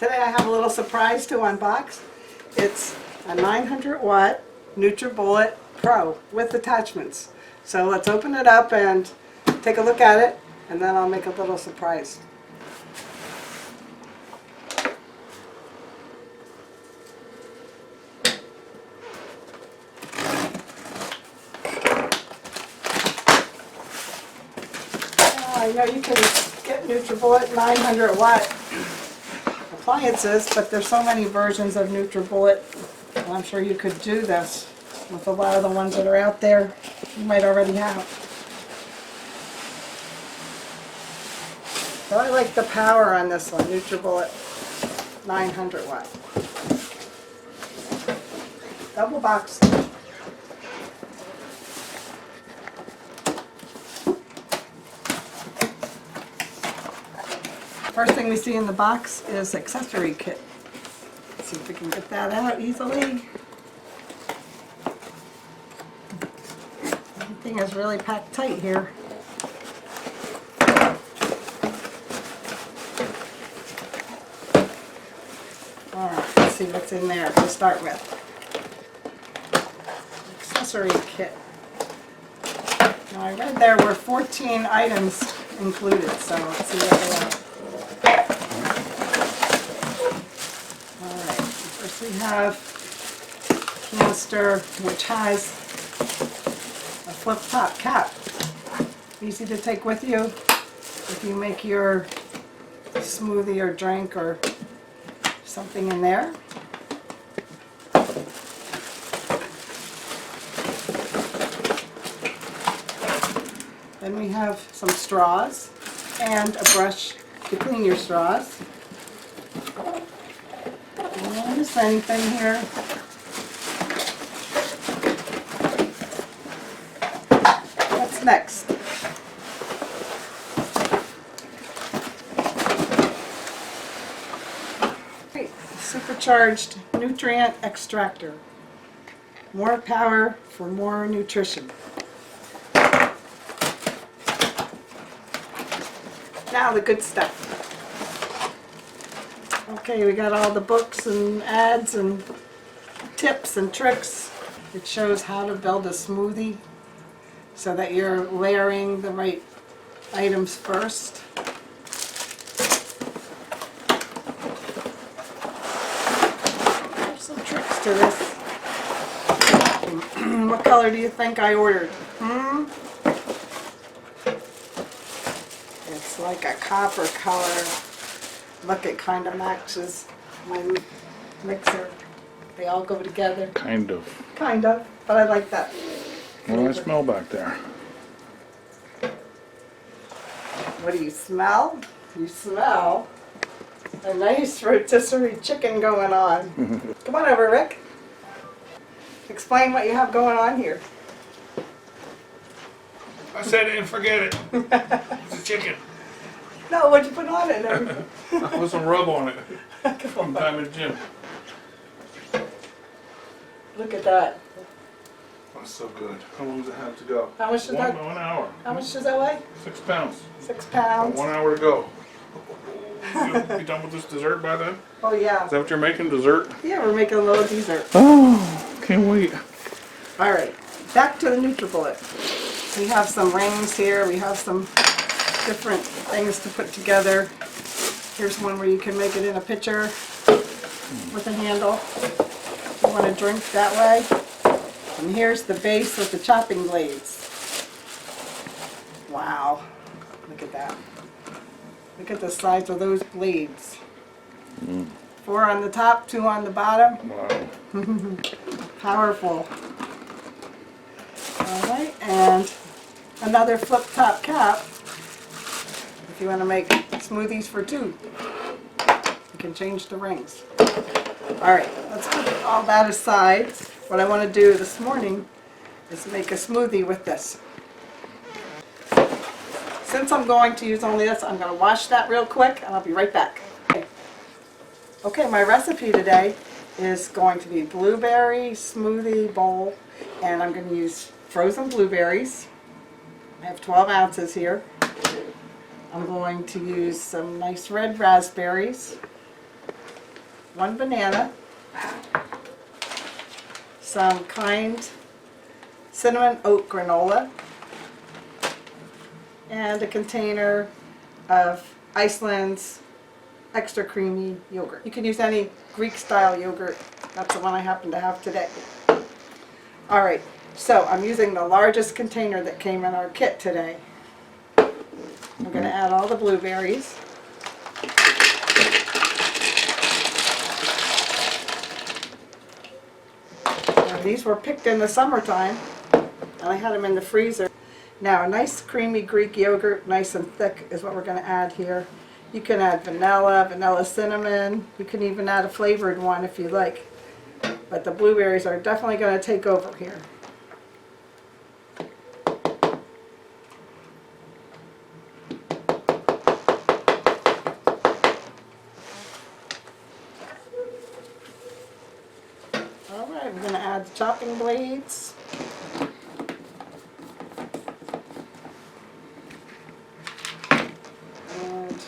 Today I have a little surprise to unbox. It's a 900 watt Nutribullet Pro with attachments. So let's open it up and take a look at it, and then I'll make a little surprise. I know you can get Nutribullet 900 watt appliances, but there's so many versions of Nutribullet. I'm sure you could do this with a lot of the ones that are out there you might already have. So I like the power on this one, Nutribullet 900 watt. Double box. First thing we see in the box is accessory kit. Let's see if we can get that out easily. Everything is really packed tight here. Alright, let's see what's in there to start with. Accessory kit. Now I read there were 14 items included, so let's see what they are. We have a canister which has a flip top cap. Easy to take with you if you make your smoothie or drink or something in there. Then we have some straws and a brush to clean your straws. Just anything here. What's next? Great. Supercharged nutrient extractor. More power for more nutrition. Now the good stuff. Okay, we got all the books and ads and tips and tricks. It shows how to build a smoothie so that you're layering the right items first. There's some tricks to this. What color do you think I ordered? It's like a copper color. Look, it kind of matches my mixer. They all go together. Kind of. Kind of, but I like that. What do I smell back there? What do you smell? You smell a nice rotisserie chicken going on. Come on over, Rick. Explain what you have going on here. I said it and forget it. It's a chicken. No, what'd you put on it and everything? I put some rub on it. One time in the gym. Look at that. That's so good. How long does it have to go? How much does that? 1 hour. How much does that weigh? 6 pounds. 6 pounds. 1 hour to go. You done with this dessert by then? Oh yeah. Is that what you're making, dessert? Yeah, we're making a little dessert. Oh, can't wait. All right, back to the Nutribullet. We have some rings here. We have some different things to put together. Here's one where you can make it in a pitcher with a handle if you want to drink that way. And here's the base with the chopping blades. Wow, look at that. Look at the size of those blades. 4 on the top, 2 on the bottom. Wow. Powerful. Alright, and another flip top cap if you want to make smoothies for 2. You can change the rings. Alright, let's put all that aside. What I want to do this morning is make a smoothie with this. Since I'm going to use only this, I'm going to wash that real quick and I'll be right back. Okay, my recipe today is going to be Blueberry Smoothie Bowl, and I'm going to use frozen blueberries. I have 12 ounces here. I'm going to use some nice red raspberries. 1 banana, some kind cinnamon oat granola, and a container of Iceland's extra creamy yogurt. You can use any Greek style yogurt. That's the one I happen to have today. Alright, so I'm using the largest container that came in our kit today. I'm going to add all the blueberries. Now, these were picked in the summertime, and I had them in the freezer. Now, a nice creamy Greek yogurt, nice and thick, is what we're going to add here. You can add vanilla cinnamon. You can even add a flavored one if you like. But the blueberries are definitely going to take over here. Alright, we're going to add the chopping blades. And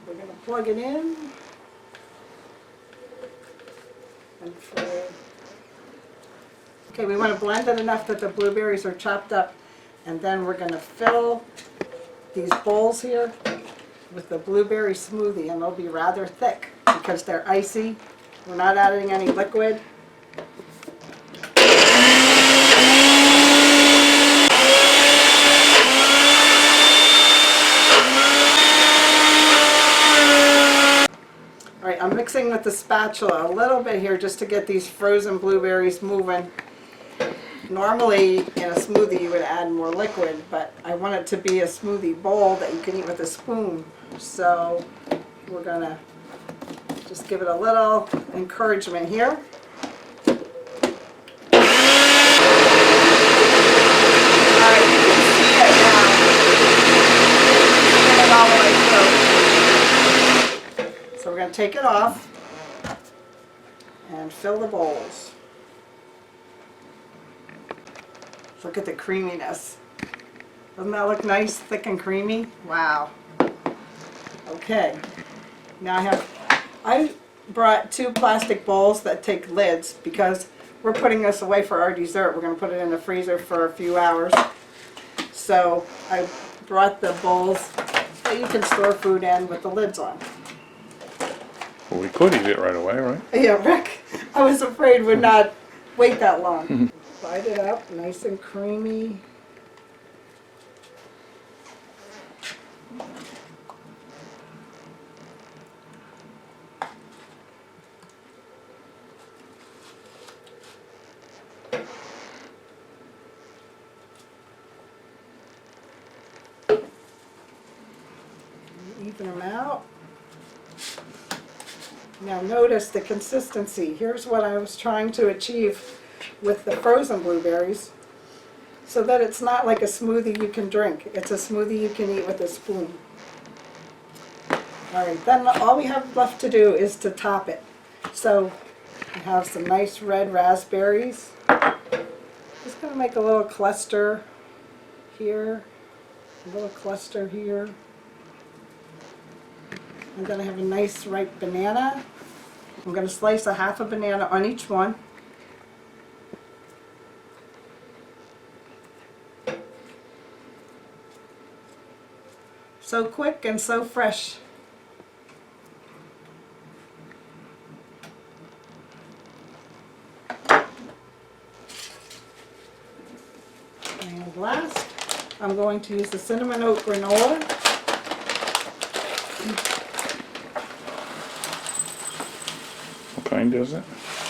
we're going to plug it in. And okay, we want to blend it enough that the blueberries are chopped up. And then we're going to fill these bowls here with the blueberry smoothie, and they'll be rather thick because they're icy. We're not adding any liquid. Alright, I'm mixing with the spatula a little bit here just to get these frozen blueberries moving. Normally in a smoothie you would add more liquid, but I want it to be a smoothie bowl that you can eat with a spoon. So we're going to just give it a little encouragement here. Alright, you can see it now. Get it all the way through. So we're going to take it off and fill the bowls. Look at the creaminess. Doesn't that look nice, thick and creamy? Wow. Okay. Now I brought 2 plastic bowls that take lids because we're putting this away for our dessert. We're going to put it in the freezer for a few hours. So I brought the bowls that you can store food in with the lids on. Well, we could eat it right away, right? Yeah, Rick, I was afraid would not wait that long. Bite it up, nice and creamy. Even them out. Now notice the consistency. Here's what I was trying to achieve with the frozen blueberries, so that it's not like a smoothie you can drink. It's a smoothie you can eat with a spoon. Alright, then all we have left to do is to top it. So we have some nice red raspberries. Just going to make a little cluster here, a little cluster here. I'm going to have a nice ripe banana. I'm going to slice a half a banana on each one. So quick and so fresh. And last, I'm going to use the cinnamon oat granola. What kind is it?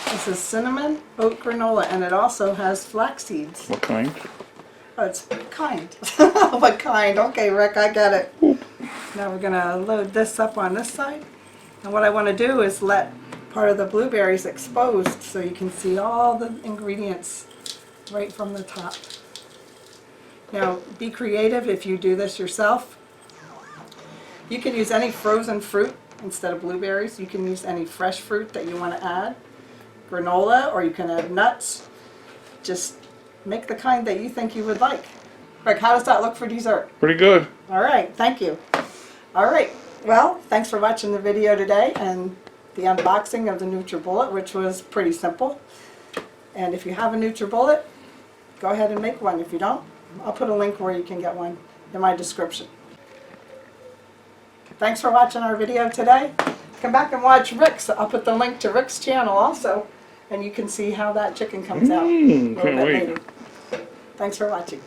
This is cinnamon oat granola, and it also has flax seeds. What kind? Oh, it's kind. What kind? Okay, Rick, I get it. Oop. Now we're going to load this up on this side. And what I want to do is let part of the blueberries exposed so you can see all the ingredients right from the top. Now, be creative if you do this yourself. You can use any frozen fruit instead of blueberries. You can use any fresh fruit that you want to add. Granola, or you can add nuts. Just make the kind that you think you would like. Rick, how does that look for dessert? Pretty good. All right, thank you. All right, well, thanks for watching the video today, and the unboxing of the Nutribullet, which was pretty simple. And if you have a Nutribullet, go ahead and make one. If you don't, I'll put a link where you can get one in my description. Thanks for watching our video today. Come back and watch Rick's. I'll put the link to Rick's channel also, and you can see how that chicken comes out a little Can't bit wait. later. Thanks for watching.